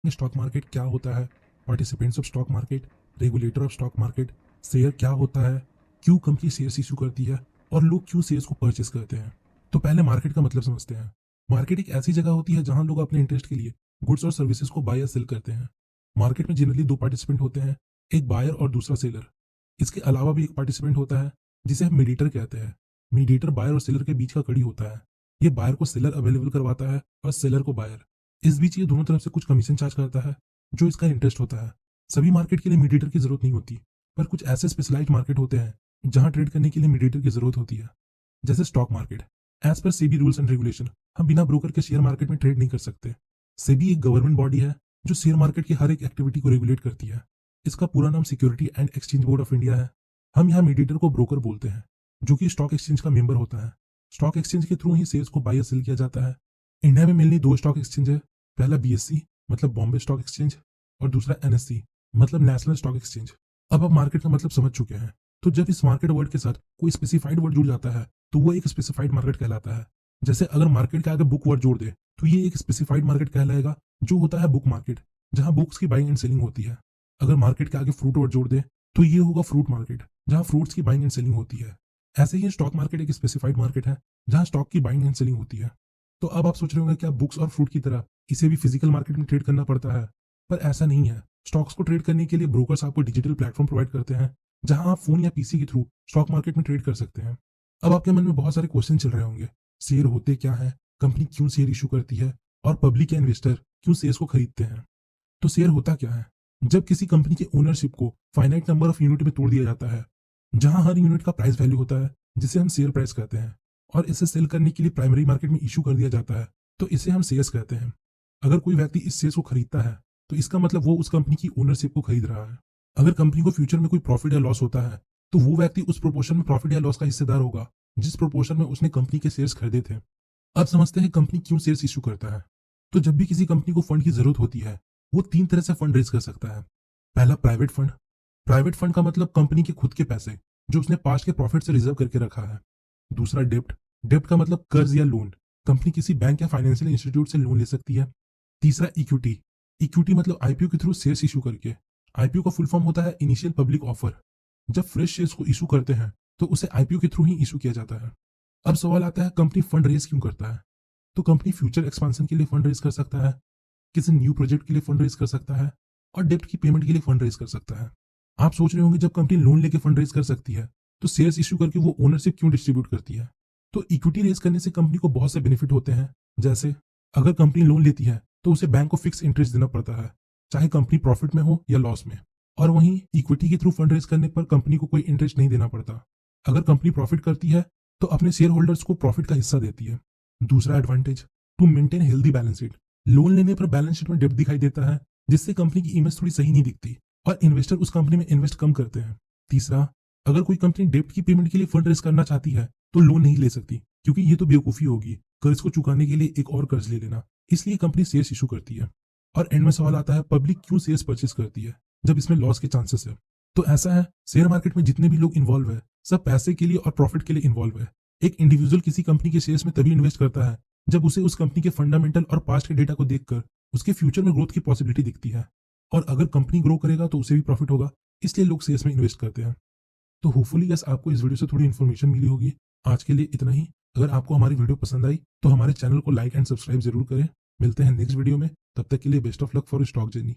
Stock market क्या होता है, participants of stock market, regulator of stock market, share क्या होता है, क्यों कंपनी शेयर्स इशू करती है और लोग क्यों शेयर्स को परचेस करते हैं। तो पहले मार्केट का मतलब समझते हैं। मार्केट एक ऐसी जगह होती है जहां लोग अपने इंटरेस्ट के लिए गुड्स और सर्विसेज को बाय या सेल करते हैं। मार्केट में जनरली दो पार्टिसिपेंट होते हैं, एक बायर और दूसरा सेलर। इसके अलावा भी एक पार्टिसिपेंट होता है जिसे हम मीडिएटर कहते हैं। मीडिएटर बायर और सेलर के बीच का कड़ी होता है। ये बायर को सेलर अवेलेबल करवाता है और सेलर को बायर। इस बीच ये दोनों तरफ से कुछ कमीशन चार्ज करता है जो इसका इंटरेस्ट होता है। सभी मार्केट के लिए मीडिएटर की जरूरत नहीं होती, पर कुछ ऐसे स्पेशलाइज्ड मार्केट होते हैं जहां ट्रेड करने के लिए मीडिएटर की जरूरत होती है। जैसे stock market. As per SEBI rules and regulation हम बिना ब्रोकर के शेयर मार्केट में ट्रेड नहीं कर सकते। सेबी एक गवर्नमेंट बॉडी है जो शेयर मार्केट की हर एक एक्टिविटी को रेगुलेट करती है। इसका पूरा नाम security and exchange board of India है। हम यहाँ मीडिएटर को ब्रोकर बोलते हैं, जो कि स्टॉक एक्सचेंज का मेंबर होता है। स्टॉक एक्सचेंज के थ्रू ही शेयर्स को बाय या सेल किया जाता है। इंडिया में मेनली दो स्टॉक एक्सचेंज है। पहला बीएससी मतलब बॉम्बे स्टॉक एक्सचेंज और दूसरा एनएससी मतलब नेशनल स्टॉक एक्सचेंज। अब आप मार्केट का मतलब समझ चुके हैं। तो जब इस मार्केट वर्ड के साथ कोई स्पेसिफाइड वर्ड जुड़ जाता है तो वो एक स्पेसिफाइड मार्केट कहलाता है। जैसे अगर मार्केट के आगे बुक वर्ड जोड़ दे तो ये एक स्पेसिफाइड मार्केट कहलाएगा, जो होता है बुक मार्केट, जहां बुक्स की बाइंग एंड सेलिंग होती है। अगर मार्केट के आगे फ्रूट वर्ड जोड़ दे तो ये होगा फ्रूट मार्केट, जहां फ्रूट्स की बाइंग एंड सेलिंग होती है। ऐसे ही स्टॉक मार्केट एक स्पेसिफाइड मार्केट है जहां स्टॉक की बाइंग एंड सेलिंग होती है। तो अब आप सोच रहे होंगे क्या बुक्स और फ्रूट की तरह इसे भी फिजिकल मार्केट में ट्रेड करना पड़ता है? पर ऐसा नहीं है। स्टॉक्स को ट्रेड करने के लिए ब्रोकर्स आपको डिजिटल प्लेटफॉर्म प्रोवाइड करते हैं जहां आप फोन या पीसी के थ्रू स्टॉक मार्केट में ट्रेड कर सकते हैं। अब आपके मन में बहुत सारे क्वेश्चन चल रहे होंगे। शेयर होते क्या है, कंपनी क्यों शेयर इशू करती है और पब्लिक या इन्वेस्टर क्यों शेयर्स को खरीदते हैं। तो शेयर होता क्या है? जब किसी कंपनी की ओनरशिप को फाइनाइट नंबर ऑफ यूनिट में तोड़ दिया जाता है, जहां हर यूनिट का प्राइस वैल्यू होता है, जिसे हम शेयर प्राइस कहते हैं, और इसे सेल करने के लिए प्राइमरी मार्केट में इशू कर दिया जाता है, तो इसे हम शेयर्स कहते हैं। अगर कोई व्यक्ति इस शेयर्स को खरीदता है तो इसका मतलब वो उस कंपनी की ओनरशिप को खरीद रहा है। अगर कंपनी को फ्यूचर में कोई प्रॉफिट या लॉस होता है तो वो व्यक्ति उस प्रोपोर्शन में प्रॉफिट या लॉस का हिस्सेदार होगा जिस प्रोपोर्शन में उसने कंपनी के शेयर्स खरीदे थे। अब समझते हैं कंपनी क्यों शेयर्स इशू करता है। तो जब भी किसी कंपनी को फंड की जरूरत होती है, वो तीन तरह से फंड रेज कर सकता है। पहला प्राइवेट फंड। प्राइवेट फंड का मतलब कंपनी के खुद के पैसे जो उसने पास्ट के प्रॉफिट से रिजर्व करके रखा है। दूसरा डेप्ट। डेप्ट का मतलब कर्ज या लोन। कंपनी किसी बैंक या फाइनेंशियल इंस्टीट्यूट से लोन ले सकती है। तीसरा इक्विटी। इक्विटी मतलब आईपीओ के थ्रू शेयर्स इशू करके। आईपीओ का फुल फॉर्म होता है इनिशियल पब्लिक ऑफर। जब फ्रेश शेयर्स को इशू करते हैं तो उसे आईपीओ के थ्रू ही इशू किया जाता है। अब सवाल आता है कंपनी फंड रेज क्यों करता है। तो कंपनी फ्यूचर एक्सपांशन के लिए फंड रेज कर सकता है, किसी न्यू प्रोजेक्ट के लिए फंड रेज कर सकता है, और डेप्ट की पेमेंट के लिए फंड रेज कर सकता है। आप सोच रहे होंगे जब कंपनी लोन लेके फंड रेज कर सकती है तो शेयर्स इशू करके वो ओनरशिप क्यों डिस्ट्रीब्यूट करती है। तो इक्विटी रेज करने से कंपनी को बहुत से बेनिफिट होते हैं। जैसे अगर कंपनी लोन लेती है तो उसे बैंक को फिक्स इंटरेस्ट देना पड़ता है, चाहे कंपनी प्रॉफिट में हो या लॉस में। और वहीं इक्विटी के थ्रू फंड रेज करने पर कंपनी को कोई इंटरेस्ट नहीं देना पड़ता। अगर कंपनी प्रॉफिट करती है तो अपने शेयर होल्डर्स को प्रॉफिट का हिस्सा देती है। दूसरा advantage, to maintain healthy balance sheet. Loan लेने पर बैलेंस शीट में डेब्ट दिखाई देता है, जिससे कंपनी की इमेज थोड़ी सही नहीं दिखती और इन्वेस्टर उस कंपनी में इन्वेस्ट कम करते हैं। तीसरा, अगर कोई कंपनी डेब्ट की पेमेंट के लिए फंड रेज करना चाहती है तो लोन नहीं ले सकती, क्योंकि ये तो बेवकूफी होगी कर्ज को चुकाने के लिए एक और कर्ज ले लेना। इसलिए कंपनी शेयर्स इशू करती है। और एंड में सवाल आता है पब्लिक क्यों शेयर्स परचेस करती है जब इसमें लॉस के चांसेस है। तो ऐसा है, शेयर मार्केट में जितने भी लोग इन्वॉल्व है सब पैसे के लिए और प्रॉफिट के लिए इन्वॉल्व है। एक इंडिविजुअल किसी कंपनी के शेयर्स में तभी इन्वेस्ट करता है जब उसे उस कंपनी के फंडामेंटल और पास्ट के डेटा को देखकर उसके फ्यूचर में ग्रोथ की पॉसिबिलिटी दिखती है। और अगर कंपनी ग्रो करेगा तो उसे भी प्रॉफिट होगा, इसलिए लोग शेयर्स में इन्वेस्ट करते हैं। तो होपफुली यस आपको इस वीडियो से थोड़ी इन्फॉर्मेशन मिली होगी। आज के लिए इतना ही। अगर आपको हमारी वीडियो पसंद आई तो हमारे चैनल को लाइक एंड सब्सक्राइब जरूर करें। मिलते हैं नेक्स्ट वीडियो में, तब तक के लिए best of luck for stock journey.